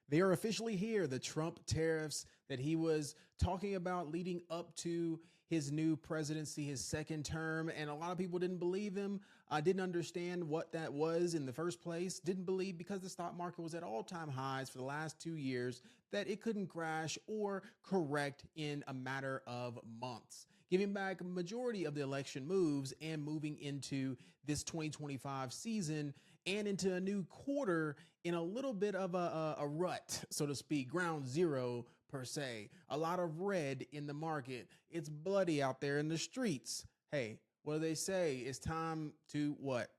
They are officially here. The Trump tariffs that he was talking about leading up to his new presidency, his second term. And a lot of people didn't believe him. Didn't understand what that was in the first place. Didn't believe because the stock market was at all-time highs for the last 2 years that it couldn't crash or correct in a matter of months, giving back a majority of the election moves and moving into this 2025 season and into a new quarter in a little bit of a rut, so to speak, ground zero per se. A lot of red in the market. It's bloody out there in the streets. Hey, what do they say? It's time to what?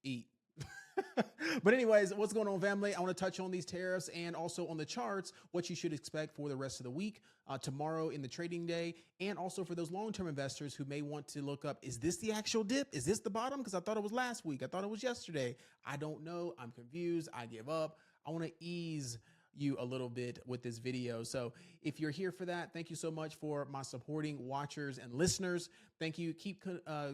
Eat. But anyways, what's going on, family? I want to touch on these tariffs and also on the charts, what you should expect for the rest of the week, tomorrow in the trading day, and also for those long-term investors who may want to look up, is this the actual dip? Is this the bottom? Because I thought it was last week. I thought it was yesterday. I don't know. I'm confused. I give up. I want to ease you a little bit with this video. So if you're here for that, thank you so much for my supporting watchers and listeners. Thank you. Keep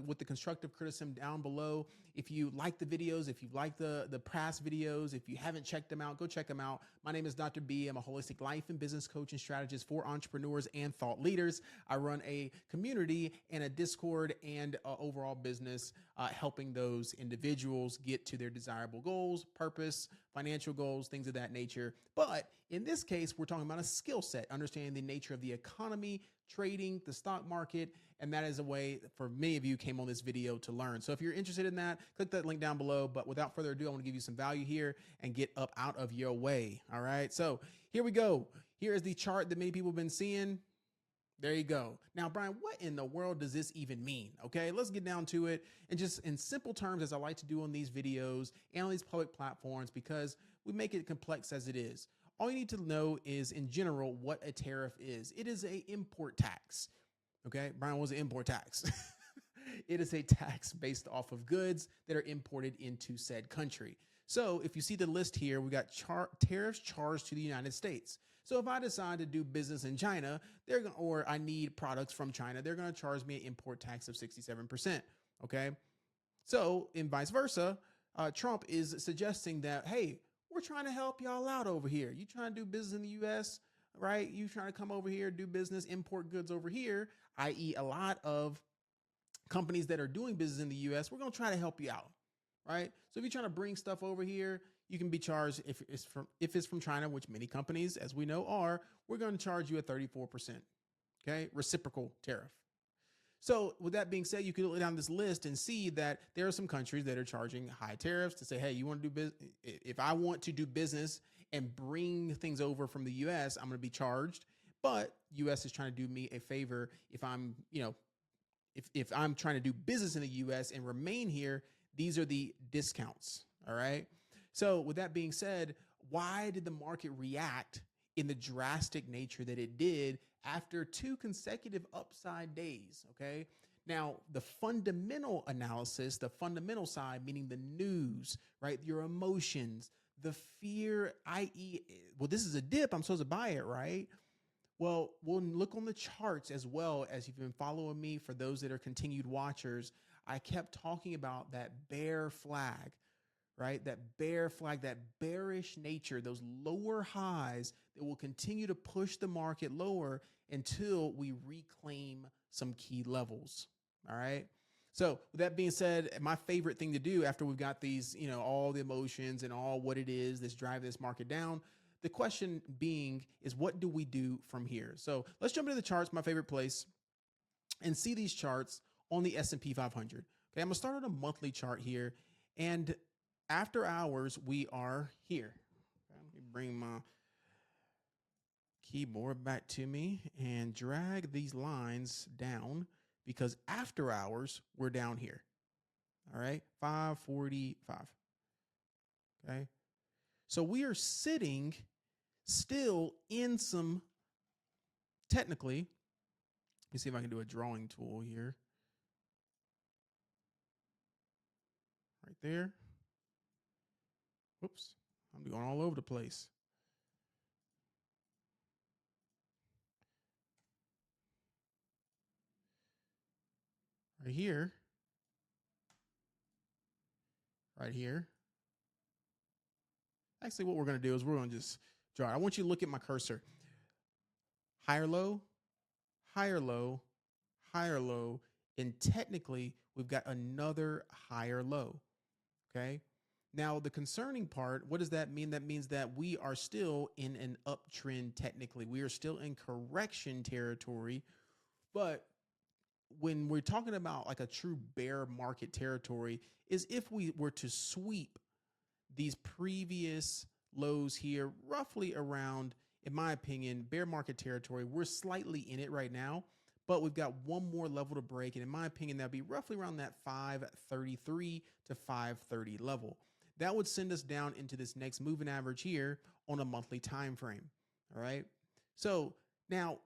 with the constructive criticism down below. If you like the videos, if you like the past videos, if you haven't checked them out, go check them out. My name is Dr. B. I'm a holistic life and business coach and strategist for entrepreneurs and thought leaders. I run a community and a Discord and overall business helping those individuals get to their desirable goals, purpose, financial goals, things of that nature. But in this case, we're talking about a skill set, understanding the nature of the economy, trading, the stock market, and that is a way for many of you came on this video to learn. So if you're interested in that, click that link down below. But without further ado, I want to give you some value here and get up out of your way. All right. So here we go. Here is the chart that many people have been seeing. There you go. Now, Brian, what in the world does this even mean? Okay, let's get down to it. And just in simple terms, as I like to do on these videos and on these public platforms, because we make it complex as it is. All you need to know is, in general, what a tariff is. It is an import tax. Okay, Brian, what was an import tax? It is a tax based off of goods that are imported into said country. So if you see the list here, we got tariffs charged to the United States. So if I decide to do business in China, or I need products from China, they're going to charge me an import tax of 67%. Okay. So in vice versa, Trump is suggesting that, hey, we're trying to help y'all out over here. You trying to do business in the U.S., right? You trying to come over here, do business, import goods over here, i.e. a lot of companies that are doing business in the U.S., we're going to try to help you out, right? So if you're trying to bring stuff over here, you can be charged if it's from China, which many companies, as we know, are. We're going to charge you a 34%, okay, reciprocal tariff. So with that being said, you can look down this list and see that there are some countries that are charging high tariffs to say, hey, you want to do business? If I want to do business and bring things over from the U.S., I'm going to be charged. But U.S. is trying to do me a favor if I'm, if I'm trying to do business in the U.S. and remain here. These are the discounts. All right. So with that being said, why did the market react in the drastic nature that it did after 2 consecutive upside days? Okay. Now, the fundamental analysis, the fundamental side, meaning the news, right? Your emotions, the fear, i.e., well, this is a dip. I'm supposed to buy it, right? Well, we'll look on the charts as well. As you've been following me, for those that are continued watchers, I kept talking about that bear flag, right? That bear flag, that bearish nature, those lower highs that will continue to push the market lower until we reclaim some key levels. All right. So with that being said, my favorite thing to do after we've got these, all the emotions and all what it is that's driving this market down, the question being is, what do we do from here? So let's jump into the charts, my favorite place, and see these charts on the S&P 500. Okay, I'm gonna start on a monthly chart here, and after hours we are here. Okay, let me bring my keyboard back to me and drag these lines down, because after hours we're down here. All right, 545. Okay, so we are sitting still in some, technically, let me see if I can do a drawing tool here. Right there. Whoops, I'm going all over the place. Right here. Right here. Actually, what we're going to do is we're going to just chart. I want you to look at my cursor. Higher low, higher low, higher low, and technically we've got another higher low. Okay. Now, the concerning part, what does that mean? That means that we are still in an uptrend technically. We are still in correction territory. But when we're talking about like a true bear market territory, is if we were to sweep these previous lows here, roughly around, in my opinion, bear market territory. We're slightly in it right now, but we've got one more level to break. And in my opinion, that'd be roughly around that 533 to 530 level. That would send us down into this next moving average here on a monthly time frame. All right. So now,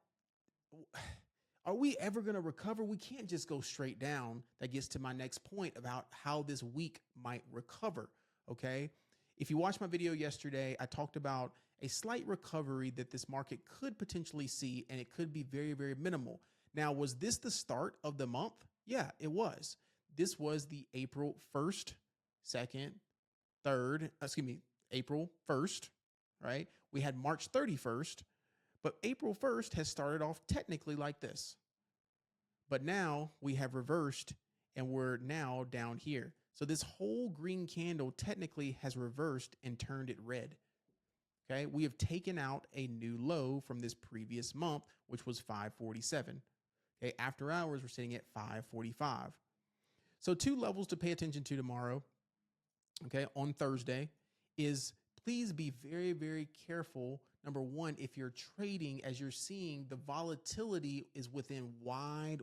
are we ever going to recover? We can't just go straight down. That gets to my next point about how this week might recover. Okay. If you watched my video yesterday, I talked about a slight recovery that this market could potentially see, and it could be very, very minimal. Now, was this the start of the month? Yeah, it was. This was the April 1st, 2nd, 3rd, April 1st, right? We had March 31st, but April 1st has started off technically like this. But now we have reversed and we're now down here. So this whole green candle technically has reversed and turned it red. Okay, we have taken out a new low from this previous month, which was 547. Okay, after hours, we're sitting at 545. So 2 levels to pay attention to tomorrow, okay, on Thursday, is please be very, very careful. Number one, if you're trading, as you're seeing, the volatility is within wide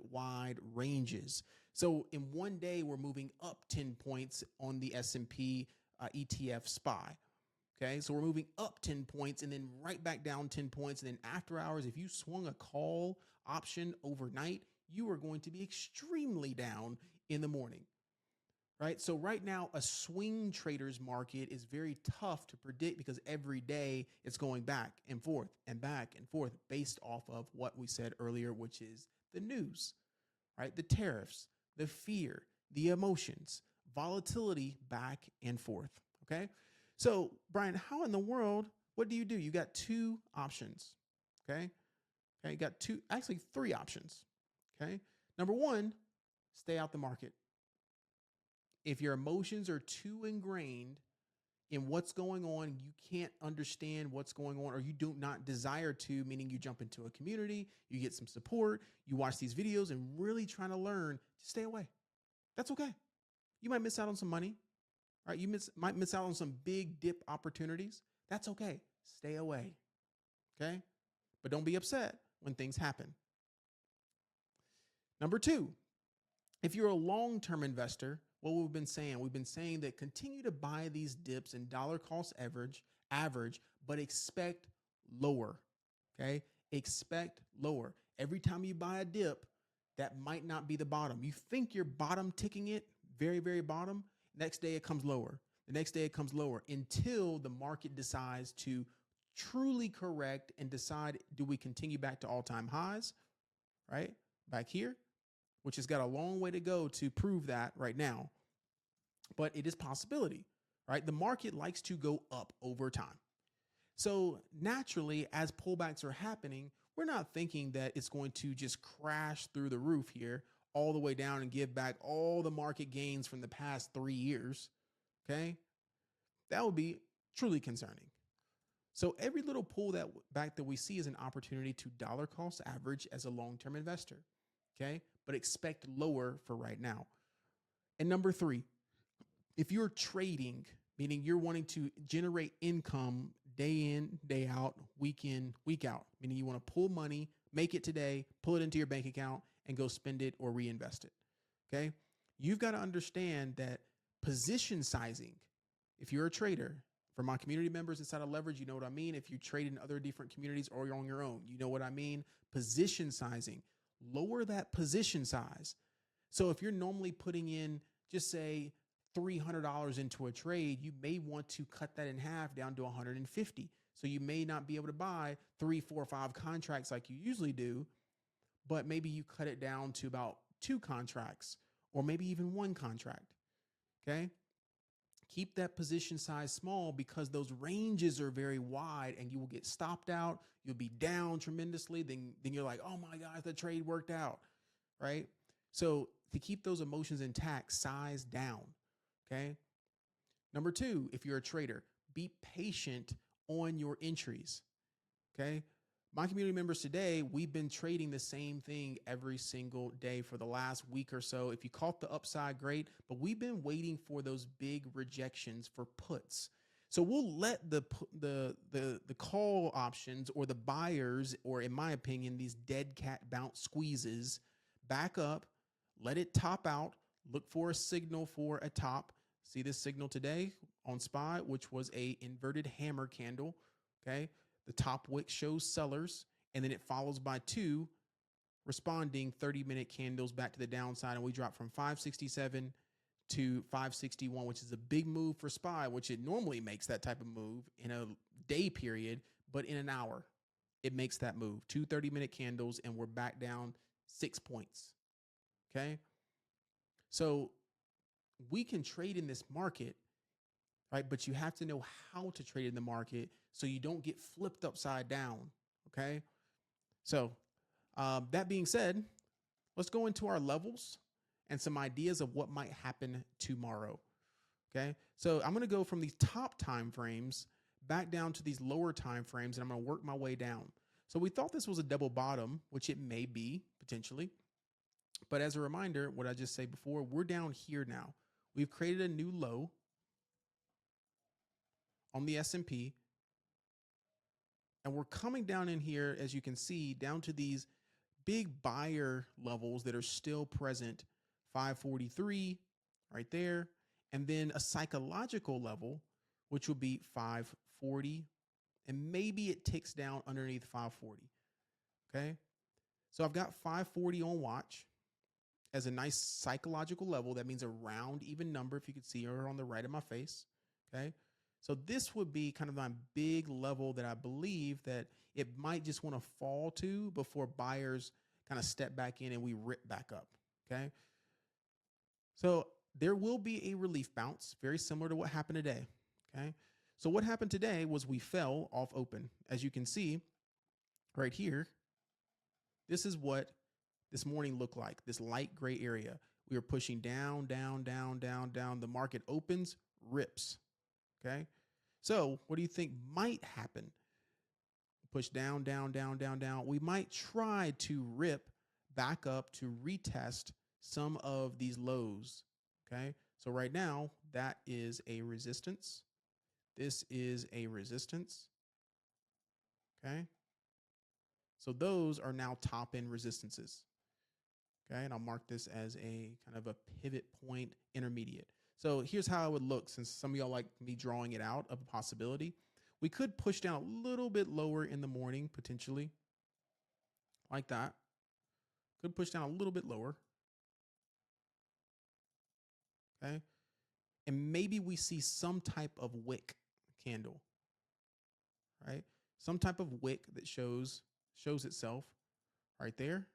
ranges. So in one day, we're moving up 10 points on the S&P ETF SPY. Okay, so we're moving up 10 points and then right back down 10 points. And then after hours, if you swung a call option overnight, you are going to be extremely down in the morning. Right. So right now, a swing trader's market is very tough to predict because every day it's going back and forth based off of what we said earlier, which is the news, right? The tariffs, the fear, the emotions, volatility back and forth. Okay. So, Brian, how in the world, what do? You got 2 options. Okay. You got 3 options. Okay. Number 1, stay out the market. If your emotions are too ingrained in what's going on, you can't understand what's going on, or you do not desire to, meaning you jump into a community, you get some support, you watch these videos and really trying to learn, to stay away. That's okay. You might miss out on some money, right? You might miss out on some big dip opportunities. That's okay. Stay away. Okay. But don't be upset when things happen. Number 2, if you're a long-term investor, what we've been saying that continue to buy these dips in dollar cost average, but expect lower. Okay. Expect lower. Every time you buy a dip, that might not be the bottom. You think you're bottom ticking it, very, very bottom. Next day it comes lower. The next day it comes lower until the market decides to truly correct and decide, do we continue back to all-time highs, right? Back here, which has got a long way to go to prove that right now. But it is possibility, right? The market likes to go up over time. So naturally, as pullbacks are happening, we're not thinking that it's going to just crash through the roof here all the way down and give back all the market gains from the past 3 years. Okay. That would be truly concerning. So every little pull back that we see is an opportunity to dollar cost average as a long-term investor. Okay. But expect lower for right now. And number 3, if you're trading, meaning you're wanting to generate income day in, day out, week in, week out, meaning you want to pull money, make it today, pull it into your bank account and go spend it or reinvest it. Okay. You've got to understand that position sizing, if you're a trader, for my community members inside of Leverage, you know what I mean. If you trade in other different communities or you're on your own, you know what I mean. Position sizing, lower that position size. So if you're normally putting in, just say, $300 into a trade, you may want to cut that in half down to 150. So you may not be able to buy 3, 4, 5 contracts like you usually do, but maybe you cut it down to about 2 contracts or maybe even 1 contract. Okay. Keep that position size small because those ranges are very wide and you will get stopped out. You'll be down tremendously. Then you're like, oh my gosh, the trade worked out, right? So to keep those emotions intact, size down, okay? Number two, if you're a trader, be patient on your entries, okay? My community members today, we've been trading the same thing every single day for the last week or so. If you caught the upside, great, but we've been waiting for those big rejections for puts. So we'll let the call options or the buyers, or in my opinion, these dead cat bounce squeezes, back up, let it top out, look for a signal for a top. See this signal today on SPY, which was a inverted hammer candle, okay? The top wick shows sellers, and then it follows by two responding 30-minute candles back to the downside, and we drop from 567 to 561, which is a big move for SPY, which it normally makes that type of move in a day period, but in an hour, it makes that move. Two 30-minute candles, and we're back down 6 points, okay? So we can trade in this market, right? But you have to know how to trade in the market so you don't get flipped upside down, okay? So that being said, let's go into our levels and some ideas of what might happen tomorrow, okay? So I'm gonna go from these top time frames back down to these lower time frames, and I'm gonna work my way down. So we thought this was a double bottom, which it may be potentially. But as a reminder, what I just said before, we're down here now. We've created a new low on the S&P, and we're coming down in here, as you can see, down to these big buyer levels that are still present, 543 right there, and then a psychological level, which will be 540, and maybe it ticks down underneath 540, okay? So I've got 540 on watch as a nice psychological level. That means a round even number, if you could see her on the right of my face, okay? So this would be kind of my big level that I believe that it might just want to fall to before buyers kind of step back in and we rip back up, okay? So there will be a relief bounce, very similar to what happened today, okay? So what happened today was we fell off open. As you can see right here, this is what this morning looked like, this light gray area. We were pushing down, down, down, down, down. The market opens, rips, okay? So what do you think might happen? Push down, down, down, down, down. We might try to rip back up to retest some of these lows, okay? So right now, that is a resistance. This is a resistance, okay? So those are now top end resistances. Okay, and I'll mark this as a kind of a pivot point intermediate. So here's how it would look, since some of y'all like me drawing it out of a possibility. We could push down a little bit lower in the morning, potentially, like that. Could push down a little bit lower. Okay, and maybe we see some type of wick candle, right? Some type of wick that shows itself right there.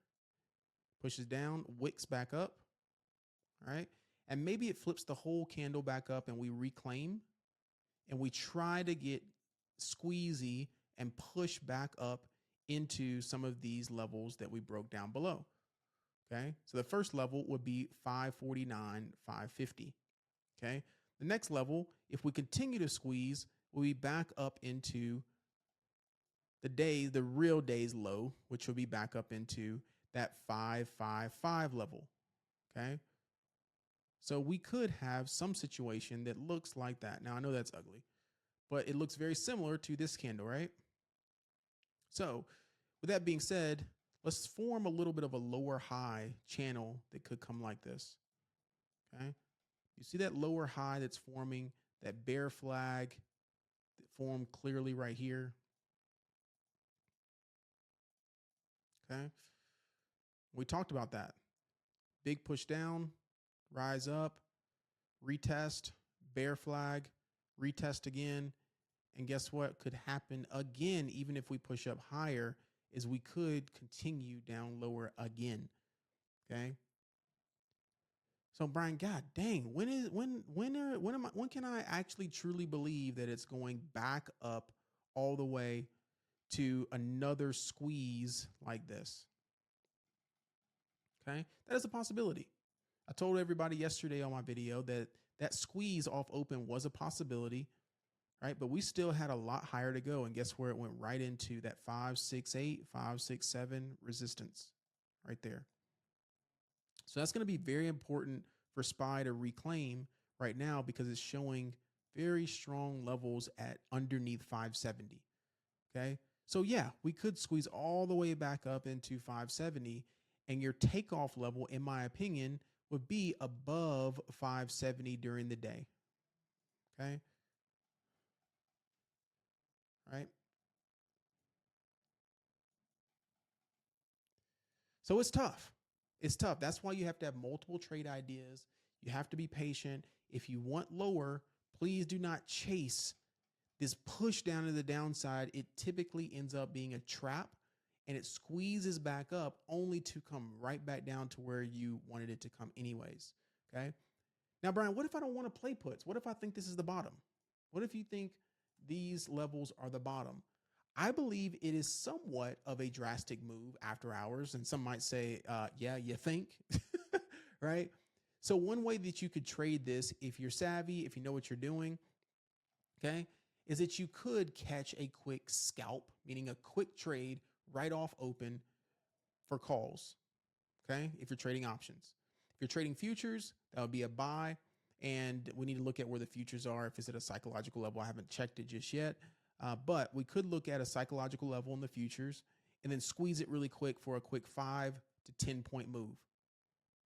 Pushes down, wicks back up, all right? And maybe it flips the whole candle back up and we reclaim and we try to get squeezy and push back up into some of these levels that we broke down below, okay? So the first level would be 549, 550, okay? The next level, if we continue to squeeze, we'll be back up into the real day's low, which will be back up into that 555 level, okay? So we could have some situation that looks like that. Now, I know that's ugly, but it looks very similar to this candle, right? So with that being said, let's form a little bit of a lower high channel that could come like this, okay? You see that lower high that's forming, that bear flag that formed clearly right here, okay? We talked about that. Big push down, rise up, retest, bear flag, retest again. And guess what could happen again, even if we push up higher, is we could continue down lower again, okay? So Brian, God dang, when can I actually truly believe that it's going back up all the way to another squeeze like this? Okay, that is a possibility. I told everybody yesterday on my video that that squeeze off open was a possibility, right? But we still had a lot higher to go. And guess where it went? Right into that 568, 567 resistance right there. So that's going to be very important for SPY to reclaim right now because it's showing very strong levels at underneath 570. Okay. So yeah, we could squeeze all the way back up into 570, and your takeoff level, in my opinion, would be above 570 during the day. Okay. All right. So it's tough. It's tough. That's why you have to have multiple trade ideas. You have to be patient. If you want lower, please do not chase this push down to the downside. It typically ends up being a trap, and it squeezes back up only to come right back down to where you wanted it to come anyways. Okay. Now, Brian, what if I don't want to play puts? What if I think this is the bottom? What if you think these levels are the bottom? I believe it is somewhat of a drastic move after hours. And some might say, yeah, you think, right? So one way that you could trade this, if you're savvy, if you know what you're doing, okay, is that you could catch a quick scalp, meaning a quick trade right off open for calls. Okay. If you're trading options, if you're trading futures, that would be a buy. And we need to look at where the futures are. If it's at a psychological level, I haven't checked it just yet. But we could look at a psychological level in the futures and then squeeze it really quick for a quick 5 to 10 point move.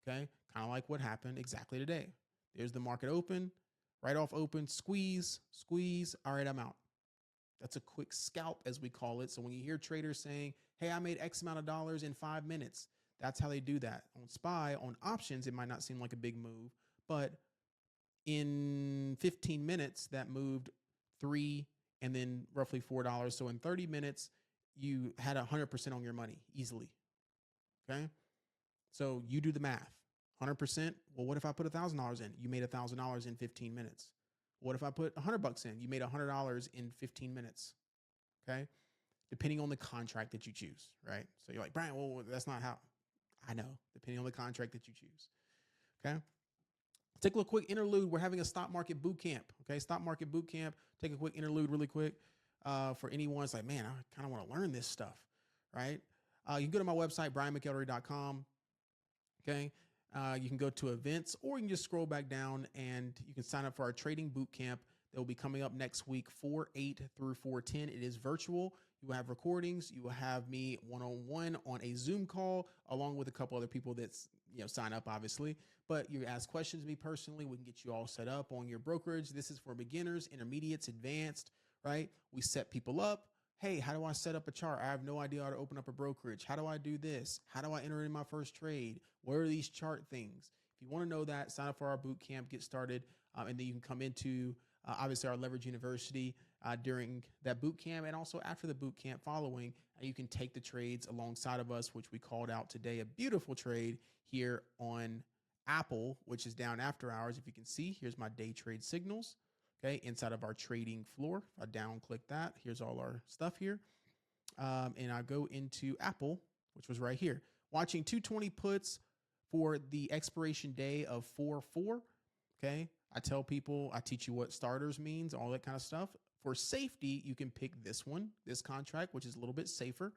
Okay. Kind of like what happened exactly today. There's the market open, right off open, squeeze, squeeze. All right, I'm out. That's a quick scalp, as we call it. So when you hear traders saying, hey, I made X amount of dollars in 5 minutes, that's how they do that. On SPY, on options, it might not seem like a big move, but in 15 minutes, that moved $3 and then roughly $4. So in 30 minutes, you had 100% on your money easily. Okay. So you do the math. 100%. Well, what if I put $1,000 in? You made $1,000 in 15 minutes. What if I put $100 in? You made $100 in 15 minutes. Okay. Depending on the contract that you choose. Right. So you're like, Brian, well, that's not how. I know. Depending on the contract that you choose. Okay. Take a little quick interlude. We're having a stock market boot camp. Okay. Stock market boot camp. Take a quick interlude really quick. For anyone that's like, man, I kind of want to learn this stuff. Right. You can go to my website, brianmcellery.com. Okay. You can go to events, or you can just scroll back down and you can sign up for our trading boot camp that will be coming up next week, 4/8 through 4/10. It is virtual. You will have recordings. You will have me one-on-one on a Zoom call, along with a couple other people that's, sign up, obviously. But you ask questions to me personally. We can get you all set up on your brokerage. This is for beginners, intermediates, advanced, right? We set people up. Hey, how do I set up a chart? I have no idea how to open up a brokerage. How do I do this? How do I enter in my first trade? What are these chart things? If you want to know that, sign up for our boot camp, get started, and then you can come into obviously our Leverage University during that boot camp, and also after the boot camp following, you can take the trades alongside of us, which we called out today, a beautiful trade here on Apple, which is down after hours. If you can see, here's my day trade signals. Okay, inside of our trading floor. If I down click that, here's all our stuff here. And I go into Apple, which was right here. Watching 220 puts for the expiration day of 4/4. Okay, I tell people, I teach you what starters means, all that kind of stuff. For safety, you can pick this one, this contract, which is a little bit safer.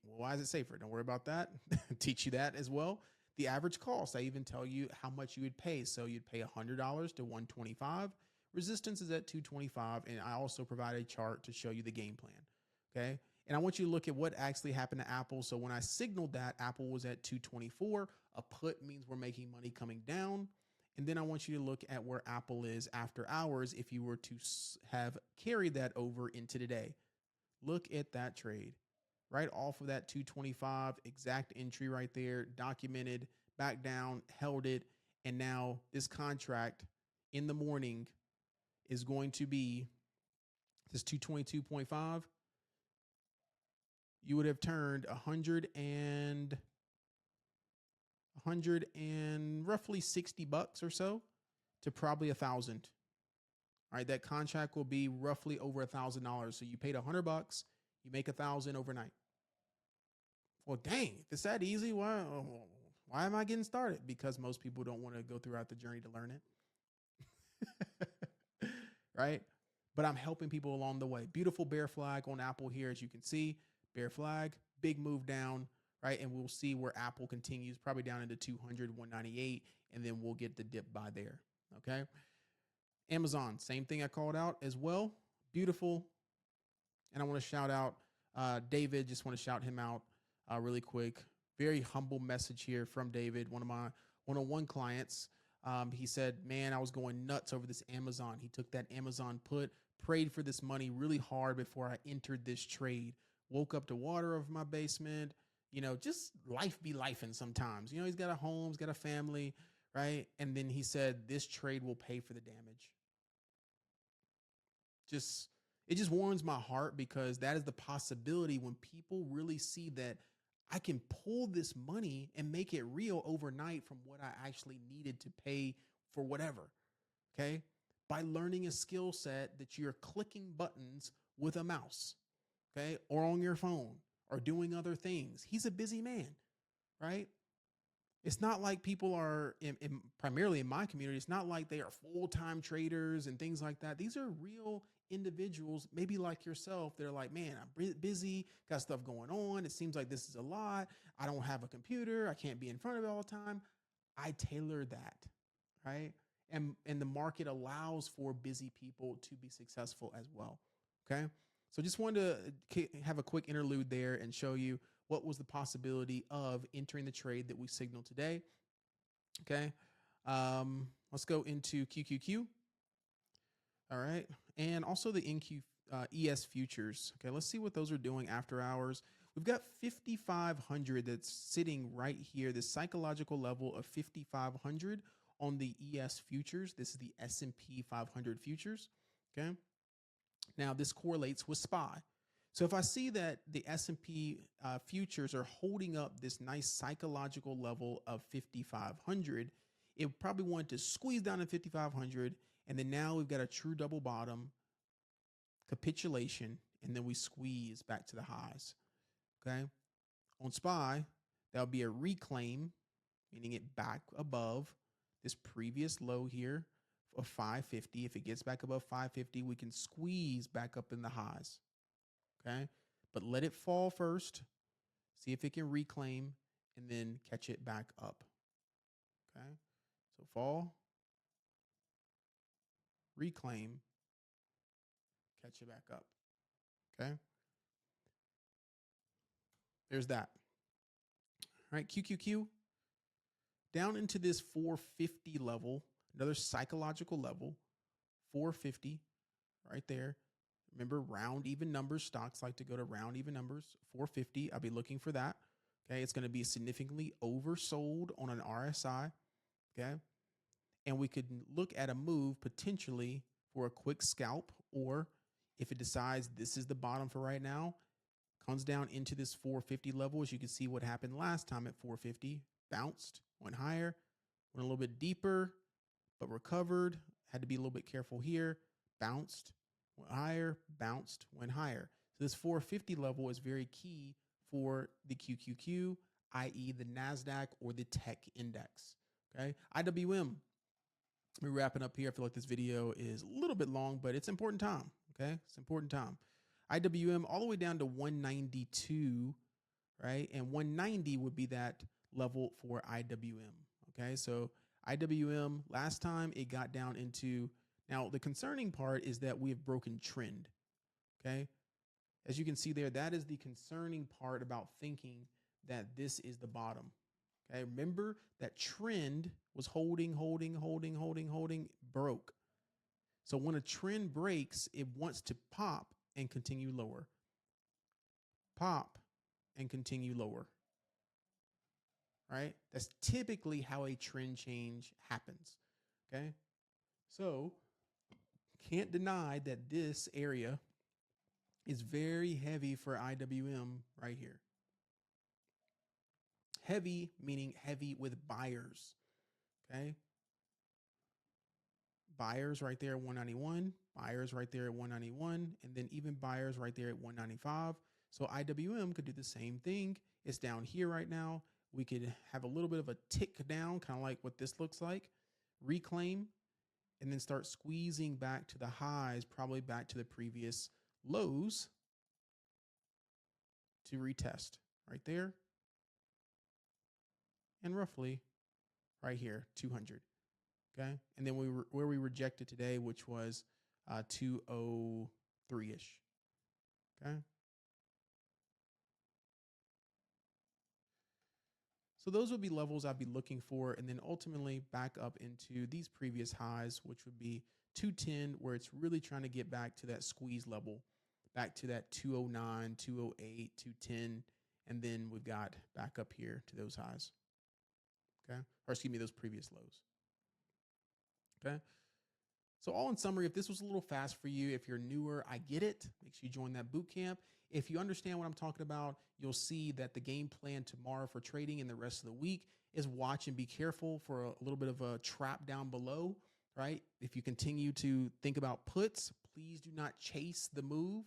Well, why is it safer? Don't worry about that. Teach you that as well. The average cost, I even tell you how much you would pay. So you'd pay $100 to 125. Resistance is at 225, and I also provide a chart to show you the game plan. Okay. And I want you to look at what actually happened to Apple. So when I signaled that, Apple was at 224. A put means we're making money coming down. And then I want you to look at where Apple is after hours if you were to have carried that over into today. Look at that trade right off of that 225, exact entry right there, documented, back down, held it. And now this contract in the morning is going to be this 222.5. You would have turned 100 and roughly 60 bucks or so to probably 1,000. All right, that contract will be roughly over $1,000. So you paid 100 bucks, you make 1,000 overnight. Well, dang, if it's that easy, why am I getting started? Because most people don't want to go throughout the journey to learn it. Right? But I'm helping people along the way. Beautiful bear flag on Apple here, as you can see. Bear flag, big move down, right? And we'll see where Apple continues, probably down into 200, 198, and then we'll get the dip by there. Okay. Amazon, same thing I called out as well. Beautiful. And I want to shout out David. Just want to shout him out really quick. Very humble message here from David, one of my one-on-one clients. He said, man, I was going nuts over this Amazon. He took that Amazon put, prayed for this money really hard before I entered this trade. Woke up to water over my basement. Just life be lifing sometimes. He's got a home, he's got a family, right? And then he said, this trade will pay for the damage. It just warms my heart, because that is the possibility when people really see that I can pull this money and make it real overnight from what I actually needed to pay for whatever. Okay. By learning a skill set that you're clicking buttons with a mouse. Okay. Or on your phone or doing other things. He's a busy man, right? It's not like people are primarily in my community. It's not like they are full-time traders and things like that. These are real individuals, maybe like yourself. They're like, man, I'm busy, got stuff going on. It seems like this is a lot. I don't have a computer. I can't be in front of it all the time. I tailor that, right? And the market allows for busy people to be successful as well. Okay. So just wanted to have a quick interlude there and show you what was the possibility of entering the trade that we signaled today. Okay. Let's go into QQQ. All right. And also the NQ ES futures. Okay. Let's see what those are doing after hours. We've got 5,500 that's sitting right here. This psychological level of 5,500 on the ES futures. This is the S&P 500 futures. Okay. Now this correlates with SPY. So if I see that the S&P futures are holding up this nice psychological level of 5,500, it probably wanted to squeeze down to 5,500. And then now we've got a true double bottom capitulation. And then we squeeze back to the highs. Okay. On SPY, that'll be a reclaim, meaning it back above this previous low here of 550. If it gets back above 550, we can squeeze back up in the highs. Okay. But let it fall first, see if it can reclaim, and then catch it back up. Okay. So fall, reclaim, catch it back up. Okay. There's that. All right. QQQ down into this 450 level, another psychological level, 450 right there. Remember, round even numbers. Stocks like to go to round even numbers. 450. I'll be looking for that. Okay. It's going to be significantly oversold on an RSI. Okay. And we could look at a move potentially for a quick scalp, or if it decides this is the bottom for right now, comes down into this 450 level. As you can see what happened last time at 450, bounced, went higher, went a little bit deeper, but recovered. Had to be a little bit careful here. Bounced, went higher, bounced, went higher. So this 450 level is very key for the QQQ, i.e. the NASDAQ or the tech index. Okay. IWM. We're wrapping up here. I feel like this video is a little bit long, but it's important time. Okay. It's important time. IWM all the way down to 192, right? And 190 would be that level for IWM. Okay. So IWM last time it got down into, now the concerning part is that we have broken trend. Okay. As you can see there, that is the concerning part about thinking that this is the bottom. Okay. Remember that trend was holding, broke. So when a trend breaks, it wants to pop and continue lower. Pop and continue lower. Right? That's typically how a trend change happens. Okay. So can't deny that this area is very heavy for IWM right here. heavy, meaning heavy with buyers. Okay. Buyers right there at 191, buyers right there at 191, and then even buyers right there at 195. So IWM could do the same thing. It's down here right now. We could have a little bit of a tick down, kind of like what this looks like, reclaim, and then start squeezing back to the highs, probably back to the previous lows to retest right there. And roughly right here, 200. Okay. And then where we rejected today, which was 203-ish. Okay. So those would be levels I'd be looking for, and then ultimately back up into these previous highs, which would be 210, where it's really trying to get back to that squeeze level, back to that 209, 208, 210, and then we've got back up here to those highs. Okay. Or excuse me, those previous lows. Okay. So all in summary, if this was a little fast for you, if you're newer, I get it. Make sure you join that boot camp. If you understand what I'm talking about, you'll see that the game plan tomorrow for trading and the rest of the week is watch and be careful for a little bit of a trap down below, right? If you continue to think about puts, please do not chase the move.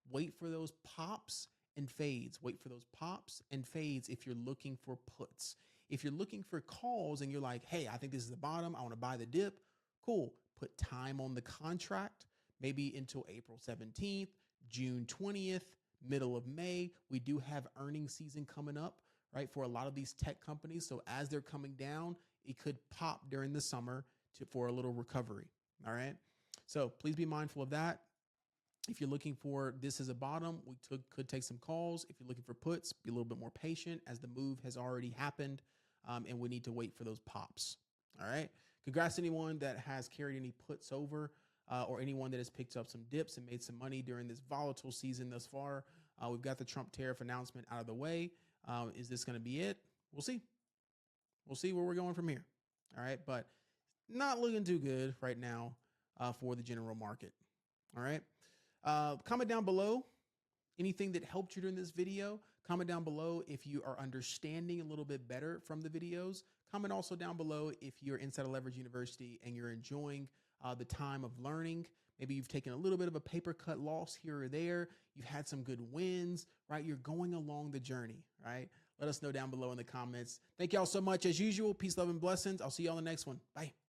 Wait for those pops and fades. Wait for those pops and fades if you're looking for puts. If you're looking for calls and you're like, hey, I think this is the bottom, I want to buy the dip, cool. Put time on the contract, maybe until April 17th, June 20th, middle of May. We do have earnings season coming up, right, for a lot of these tech companies. So as they're coming down, it could pop during the summer for a little recovery. All right. So please be mindful of that. If you're looking for this as a bottom, we could take some calls. If you're looking for puts, be a little bit more patient as the move has already happened, and we need to wait for those pops. All right. Congrats to anyone that has carried any puts over or anyone that has picked up some dips and made some money during this volatile season thus far. We've got the Trump tariff announcement out of the way. Is this going to be it? We'll see. We'll see where we're going from here. All right. But not looking too good right now for the general market. All right. Comment down below anything that helped you during this video. Comment down below if you are understanding a little bit better from the videos. Comment also down below if you're inside of Leverage University and you're enjoying the time of learning. Maybe you've taken a little bit of a paper cut loss here or there. You've had some good wins, right? You're going along the journey, right? Let us know down below in the comments. Thank y'all so much as usual. Peace, love, and blessings. I'll see you on the next one. Bye.